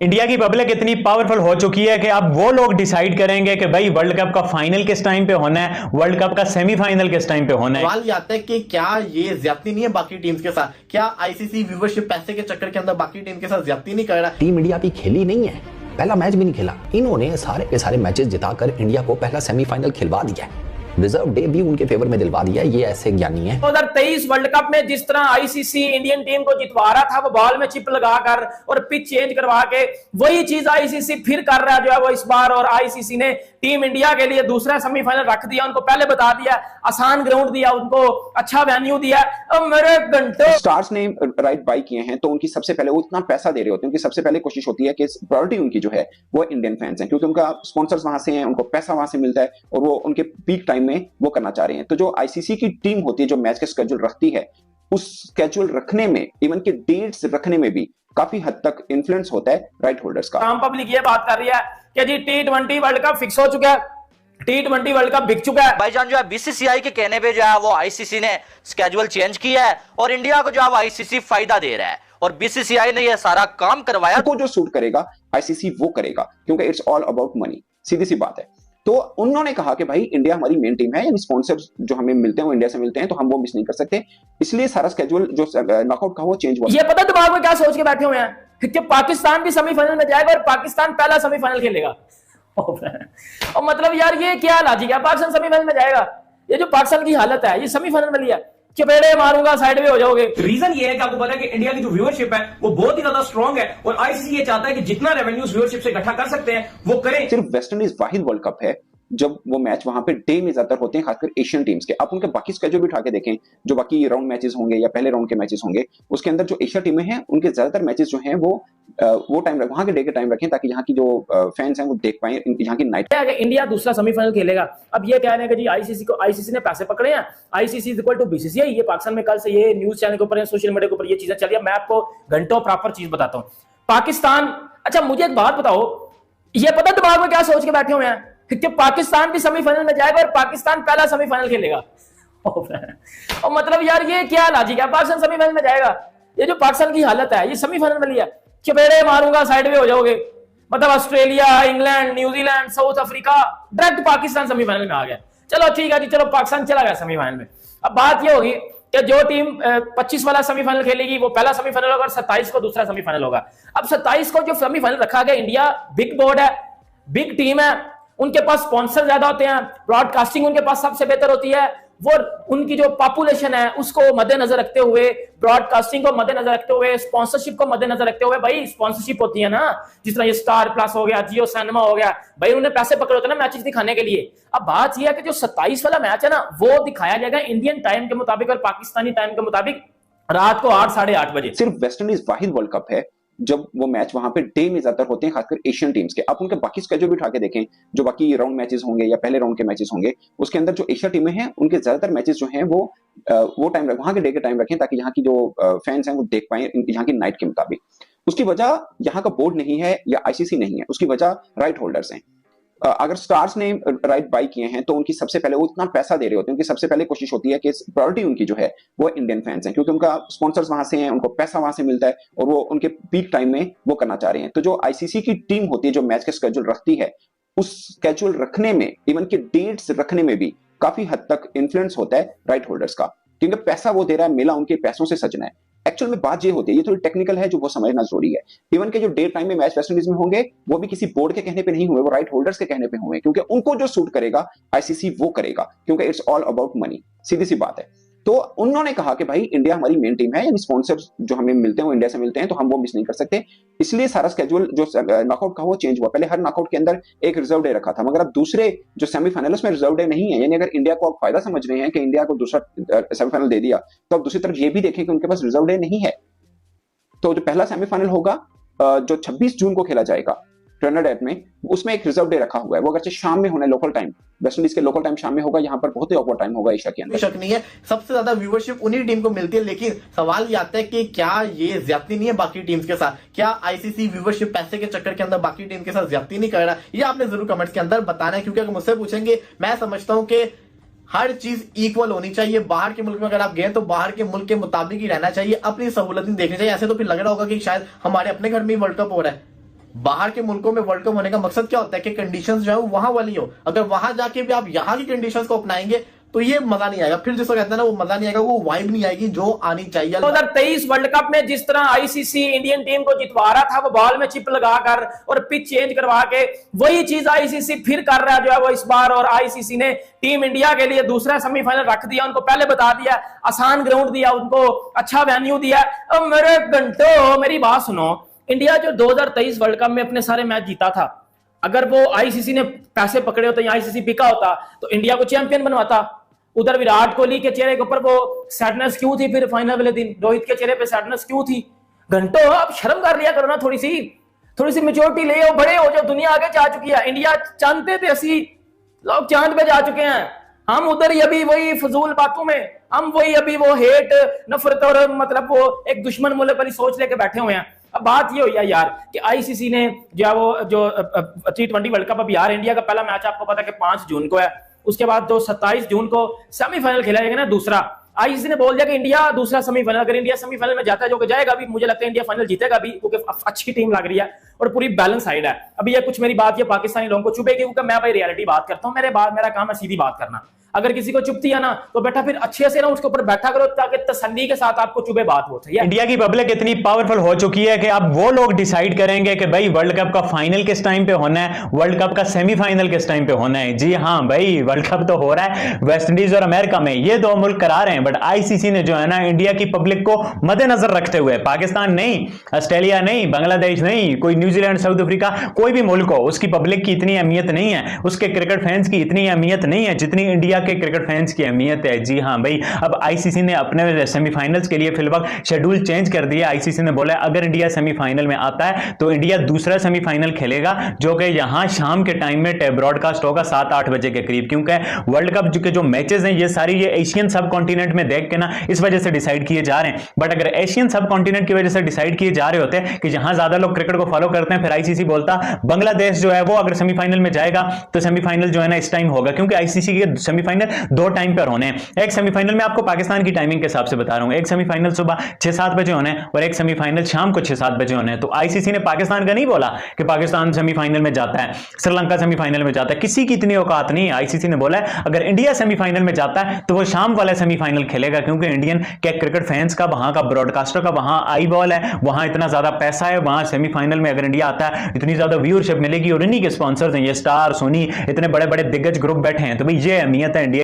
India की public इतनी powerful हो चुकी है कि अब वो लोग डिसाइड करेंगे कि भाई वर्ल्ड कप का फाइनल किस टाइम पे होना है, वर्ल्ड कप का सेमीफाइनल किस टाइम पे होना है। सवाल ये आता है कि क्या ये ज्यादती नहीं है बाकी टीम्स के साथ? क्या आईसीसी व्यूवरशिप पैसे के चक्कर के अंदर बाकी टीम के साथ ज्यादती नहीं कर रहा? टीम इंडिया भी खेली नहीं है, पहला मैच भी नहीं खेला। इन्होंने सारे के सारे मैचेस जिताकर इंडिया को पहला सेमीफाइनल खिलवा दिया है, रिजर्व डे भी उनके फेवर में दिलवा दिया। ये ऐसे ज्ञानी है। 2023 वर्ल्ड कप में जिस तरह आईसीसी इंडियन टीम को जितवा रहा था, वो बॉल में चिप लगाकर और पिच चेंज करवा के, वही चीज आईसीसी फिर कर रहा है जो है वो इस बार। और आईसीसी ने टीम इंडिया के लिए दूसरा सेमीफाइनल रख दिया, उनको पहले बता दिया, आसान ग्राउंड दिया, उनको अच्छा वेन्यू दिया। अब मेरे घंटों स्टार्स ने राइट बाय किए हैं तो उनकी सबसे पहले वो इतना पैसा दे रहे होते हैं, उनकी सबसे पहले कोशिश होती है कि प्रायोरिटी उनकी जो है वो इंडियन फैंस हैं, क्योंकि उनका स्पॉन्सर्स वहां से हैं, उनको पैसा वहां से मिलता है और वो उनके पीक टाइम में वो करना चाह रहे हैं। तो जो आईसीसी की टीम होती है जो मैच का स्केड्यूल रखती है, उस स्केड्यूल रखने में, इवन के डेट्स रखने में भी काफी हद तक इन्फ्लुएंस होता है राइट होल्डर्स का। आम पब्लिक ये बात कर रही है कि जी T20 वर्ल्ड कप फिक्स हो चुका है, T20 वर्ल्ड कप बिक चुका है। भाईजान जो है बीसीसीआई के कहने पे जो है वो आईसीसी ने स्केड्यूल चेंज किया है और इंडिया को जो है आईसीसी फायदा दे रहा है और बीसीसीआई ने ये सारा काम करवाया। को जो सूट करेगा आईसीसी वो करेगा, क्योंकि इट्स ऑल अबाउट मनी, सीधी सी बात है। तो उन्होंने कहा कि भाई इंडिया हमारी मेन टीम है, स्पॉन्सर्स जो हमें मिलते हैं वो इंडिया से मिलते हैं, तो हम वो मिस नहीं कर सकते, इसलिए सारा स्केड्यूल जो नॉकआउट का वो चेंज हुआ। ये पता दिमाग में क्या सोच के बैठे हुए हैं कि पाकिस्तान भी सेमीफाइनल में जाएगा और पाकिस्तान पहला सेमीफाइनल खेलेगा। और मतलब यार ये क्या लॉजिक है? पाकिस्तान सेमीफाइनल में जाएगा, ये जो पाकिस्तान की हालत है, ये सेमीफाइनल में लिया, चपेड़े मारूंगा साइड में हो जाओगे। रीजन ये है कि आपको पता है कि इंडिया की जो व्यूअरशिप है वो बहुत ही ज्यादा स्ट्रांग है और आईसीसी ये चाहता है कि जितना रेवेन्यू व्यूअरशिप से इकट्ठा कर सकते हैं वो करें। सिर्फ वेस्ट इंडीज वाहिद वर्ल्ड कप है जब वो मैच वहां पे डे में ज्यादातर होते हैं, खासकर एशियन टीम्स के। आप उनके बाकी स्केड्यूल भी उठा के देखें, जो बाकी राउंड मैचेस होंगे या पहले राउंड के मैचेस होंगे, उसके अंदर जो एशिया टीमें हैं उनके ज्यादातर मैचेस जो हैं वो टाइम वहां के डे के टाइम रखें, ताकि यहाँ की जो फैंस हैं वो देख पाए यहाँ की नाइट। इंडिया दूसरा सेमीफाइनल खेलेगा। अब ये कह रहे हैं कि जी आईसीसी ने पैसे पकड़े हैं, ICC is equal to BCCI. ये पाकिस्तान में कल से ये न्यूज चैनल के ऊपर, सोशल मीडिया के ऊपर ये चीजें चली है। मैं आपको घंटों प्रॉपर चीज बताता हूँ। पाकिस्तान, अच्छा मुझे एक बात बताओ, ये पता दिमाग में क्या सोच के बैठे हुए हैं कि पाकिस्तान भी सेमीफाइनल में जाएगा और पाकिस्तान पहला सेमीफाइनल खेलेगा। और मतलब यार ये क्या लॉजिक है? पाकिस्तान सेमीफाइनल में जाएगा, ये जो पाकिस्तान की हालत है, ये सेमीफाइनल में लिया, चपेड़े मारूंगा साइड में हो जाओगे। मतलब Australia, England, New Zealand, south Africa, direct Pakistan semifinal में आ गया। चलो ठीक है जी, चलो पाकिस्तान चला गया सेमीफाइनल में। अब बात ये होगी कि जो टीम 25 वाला सेमीफाइनल खेलेगी वो पहला सेमीफाइनल होगा और 27 को दूसरा सेमीफाइनल होगा। अब 27 को जो सेमीफाइनल रखा गया, इंडिया बिग बोर्ड है, बिग टीम है, उनके पास स्पॉन्सर ज्यादा होते हैं, ब्रॉडकास्टिंग उनके पास सबसे बेहतर होती है, वो उनकी जो पॉपुलेशन है उसको मद्देनजर रखते हुए, ब्रॉडकास्टिंग को मद्देनजर रखते हुए, स्पॉन्सरशिप को मद्देनजर रखते हुए, भाई स्पॉन्सरशिप होती है ना, जिस तरह ये स्टार प्लस हो गया, जियो सिनेमा हो गया, भाई उन्हें पैसे पकड़े होते हैं ना मैचेस दिखाने के लिए। अब बात यह है कि जो 27 वाला मैच है ना, वो दिखाया जाएगा इंडियन टाइम के मुताबिक और पाकिस्तानी टाइम के मुताबिक रात को 8 साढ़े 8 बजे। सिर्फ वेस्ट इंडीज वाहिद वर्ल्ड कप है जब वो मैच वहां पे डे में ज्यादातर होते हैं, खासकर एशियन टीम्स के। आप उनके बाकी स्केड्यूल भी उठा के देखें, जो बाकी राउंड मैचेस होंगे या पहले राउंड के मैचेस होंगे, उसके अंदर जो एशिया टीमें हैं उनके ज्यादातर मैचेस जो हैं वो टाइम वहां के डे के टाइम रखें, ताकि यहाँ की जो फैंस हैं वो देख पाए यहाँ की नाइट के मुताबिक। उसकी वजह यहाँ का बोर्ड नहीं है या आईसीसी नहीं है, उसकी वजह राइट होल्डर्स हैं। अगर स्टार्स ने राइट बाय किए हैं तो उनकी सबसे पहले वो इतना पैसा दे रहे होते हैं, उनकी सबसे पहले कोशिश होती है कि प्रायोरिटी उनकी जो है वो इंडियन फैंस हैं, क्योंकि उनका स्पॉन्सर्स वहां से हैं, उनको पैसा वहां से मिलता है और वो उनके पीक टाइम में वो करना चाह रहे हैं। तो जो आईसीसी की टीम होती है जो मैच का स्केड्यूल रखती है, उस स्केड्यूल रखने में, इवन के डेट्स रखने में भी काफी हद तक इन्फ्लुएंस होता है राइट होल्डर्स का, क्योंकि पैसा वो दे रहा है, मेला उनके पैसों से सजना है। एक्चुअल में बात ये होती है, ये थोड़ी टेक्निकल है जो वो समझना जरूरी है। इवन के जो डे टाइम में मैच वेस्ट इंडीज में होंगे वो भी किसी बोर्ड के कहने पे नहीं हुए, वो राइट होल्डर्स के कहने पे हुए, क्योंकि उनको जो सूट करेगा आईसीसी वो करेगा, क्योंकि इट्स ऑल अबाउट मनी, सीधी सी बात है। तो उन्होंने कहा कि भाई इंडिया हमारी मेन टीम है, स्पॉन्सर्स जो हमें मिलते हैं वो इंडिया से मिलते हैं, तो हम वो मिस नहीं कर सकते, इसलिए सारा स्केड्यूल जो नॉकआउट का वो चेंज हुआ। पहले हर नॉकआउट के अंदर एक रिजर्व डे रखा था, मगर अब दूसरे जो सेमीफाइनल्स में रिजर्व डे नहीं है। यानी अगर इंडिया को आप फायदा समझ रहे हैं कि इंडिया को दूसरा सेमीफाइनल दे दिया, तो अब दूसरी तरफ ये भी देखें कि उनके पास रिजर्व डे नहीं है। तो जो पहला सेमीफाइनल होगा जो 26 जून को खेला जाएगा ट्रिनिडाद में, उसमें एक रिजर्व डे रखा हुआ है, वो अगर शाम में होना है लोकल टाइम, वेस्ट इंडीज के लोकल टाइम शाम में होगा, यहाँ पर बहुत ही ऑकवर्ड टाइम होगा एशिया के अंदर। शक नहीं है, सबसे ज्यादा व्यूवरशिप उन्हीं टीम को मिलती है। लेकिन सवाल ये आता है कि क्या ये ज्यादती नहीं है बाकी टीम्स के साथ? क्या आईसीसी व्यूवरशिप पैसे के चक्कर के अंदर बाकी टीम के साथ ज्यादती नहीं कर रहा? ये आपने जरूर कमेंट्स के अंदर बताना है, क्योंकि अगर मुझसे पूछेंगे, मैं समझता हूं कि हर चीज इक्वल होनी चाहिए। बाहर के मुल्क में अगर आप गए तो बाहर के मुल्क के मुताबिक ही रहना चाहिए, अपनी सहूलत नहीं देखनी चाहिए। ऐसे तो फिर लग रहा होगा कि शायद हमारे अपने घर में ही वर्ल्ड कप हो रहा है। बाहर के मुल्कों में वर्ल्ड कप होने का मकसद क्या होता है कि कंडीशंस जो है वो वहां वाली हो। अगर वहां जाके भी आप यहाँ की कंडीशंस को अपनाएंगे तो ये मजा नहीं आएगा, फिर जिसको कहते हैं ना वो मजा नहीं आएगा, वो वाइब नहीं आएगी जो आनी चाहिए। 2023 वर्ल्ड कप में जिस तरह आईसीसी इंडियन टीम को जितवा रहा था, वो बॉल में चिप लगाकर और पिच चेंज करवा के, वही चीज आईसीसी फिर कर रहा है जो है वो इस बार। और आईसीसी ने टीम इंडिया के लिए दूसरा सेमीफाइनल रख दिया, उनको पहले बता दिया, आसान ग्राउंड दिया, उनको अच्छा वेन्यू दिया। अब मेरे घंटों मेरी बात सुनो, इंडिया जो 2023 वर्ल्ड कप में अपने सारे मैच जीता था, अगर वो आईसीसी ने पैसे पकड़े होते या आईसीसी बिका होता तो इंडिया को चैंपियन बनवाता। उधर विराट कोहली के चेहरे के ऊपर वो सैडनेस क्यों थी? फिर फाइनल वाले दिन रोहित के चेहरे पे सैडनेस क्यों थी? घंटों आप शर्म कर लिया करो ना, थोड़ी सी मेच्योरिटी ले आओ, बड़े हो, जो दुनिया आगे जा चुकी है। इंडिया चांदते थे, 80 लोग चांद पे जा चुके हैं, हम उधर ही अभी वही फजूल बातों में, हम वही अभी वो हेट नफरत और मतलब वो एक दुश्मन मुल्क वाली सोच लेके बैठे हुए हैं। अब बात ये हुई है यार कि आईसीसी ने जो T20 वर्ल्ड कप, अब यार इंडिया का पहला मैच आपको पता है कि 5 जून को है, उसके बाद तो 27 जून को सेमीफाइनल खेला जाएगा ना दूसरा। आईसीसी ने बोल दिया कि इंडिया दूसरा सेमीफाइनल, अगर इंडिया सेमीफाइनल में जाता है, जो कि जाएगा, अभी मुझे लगता है इंडिया फाइनल जीतेगा अभी, क्योंकि अच्छी टीम लग रही है और पूरी बैलेंस साइड है। अभी ये कुछ मेरी बात ये पाकिस्तानी लोगों को चुभेगी, क्योंकि मैं भाई रियलिटी बात करता हूँ, मेरा काम है सीधी बात करना। अगर किसी को चुभती है ना तो बेटा फिर अच्छे से ना उसके ऊपर बैठा करो, ताकि तसल्ली के साथ आपको चुभे बात हो। इंडिया की पब्लिक इतनी पावरफुल हो चुकी है कि अब वो लोग डिसाइड करेंगे कि भाई वर्ल्ड कप का फाइनल किस टाइम पे होना है, वर्ल्ड कप का सेमीफाइनल किस टाइम पे होना है। जी हाँ भाई, वर्ल्ड कप तो हो रहा है वेस्ट इंडीज और अमेरिका में, ये 2 मुल्क करा रहे हैं, बट आईसीसी ने जो है ना इंडिया की पब्लिक को मद्देनजर रखते हुए, पाकिस्तान नहीं, ऑस्ट्रेलिया नहीं, बांग्लादेश नहीं, कोई न्यूजीलैंड, साउथ अफ्रीका, कोई भी मुल्क हो, उसकी पब्लिक की इतनी अहमियत नहीं है, उसके क्रिकेट फैंस की इतनी अहमियत नहीं है जितनी इंडिया के क्रिकेट फैंस की अहमियत है। जी हाँ भाई, अब आईसीसी ने अपने सेमीफाइनल्स के लिए फिलहाल शेड्यूल चेंज कर दिया। आईसीसी ने बोला अगर इंडिया सेमीफाइनल में आता है तो इंडिया दूसरा सेमीफाइनल खेलेगा, जो कि यहां शाम के टाइम में ब्रॉडकास्ट होगा 7-8 बजे के करीब, क्योंकि वर्ल्ड कप के जो मैचेस हैं ये सारी ये एशियन सब कॉन्टिनेंट में देख के ना इस वजह से डिसाइड किए जा रहे हैं। बट अगर एशियन सब कॉन्टिनेंट की वजह से डिसाइड किए जा रहे होते हैं कि जहां ज्यादा लोग क्रिकेट को फॉलो करते हैं, फिर आईसीसी बोलता बांग्लादेश जो है वो अगर सेमीफाइनल में जाएगा तो सेमीफाइनल जो है ना इस टाइम होगा, क्योंकि आईसीसी के सेमीफाइनल 2 टाइम पर होने हैं। एक सेमीफाइनल में आपको पाकिस्तान की टाइमिंग के हिसाब से बता रहा हूं, एक सेमीफाइनल सुबह 6-7 बजे होने हैं और एक सेमीफाइनल शाम को 6-7 बजे होने हैं। तो आईसीसी ने पाकिस्तान का नहीं बोला कि पाकिस्तान सेमीफाइनल में जाता है, श्रीलंका सेमीफाइनल में जाता है, किसी की इतनी औकात नहीं है। आईसीसी ने बोला है अगर इंडिया सेमीफाइनल में जाता है तो वो शाम वाला सेमीफाइनल खेलेगा, क्योंकि इंडियन के क्रिकेट फैंस का, वहां का ब्रॉडकास्टर का वहां आई बॉल है, वहां इतना ज्यादा पैसा है, वहां सेमीफाइनल में अगर इंडिया आता है इतनी ज्यादा व्यूअरशिप मिलेगी और इन्हीं के स्पॉन्सर्स हैं, ये स्टार, सोनी, इतने बड़े बड़े दिग्गज ग्रुप बैठे हैं। तो भाई ये अहमियत है इंडिया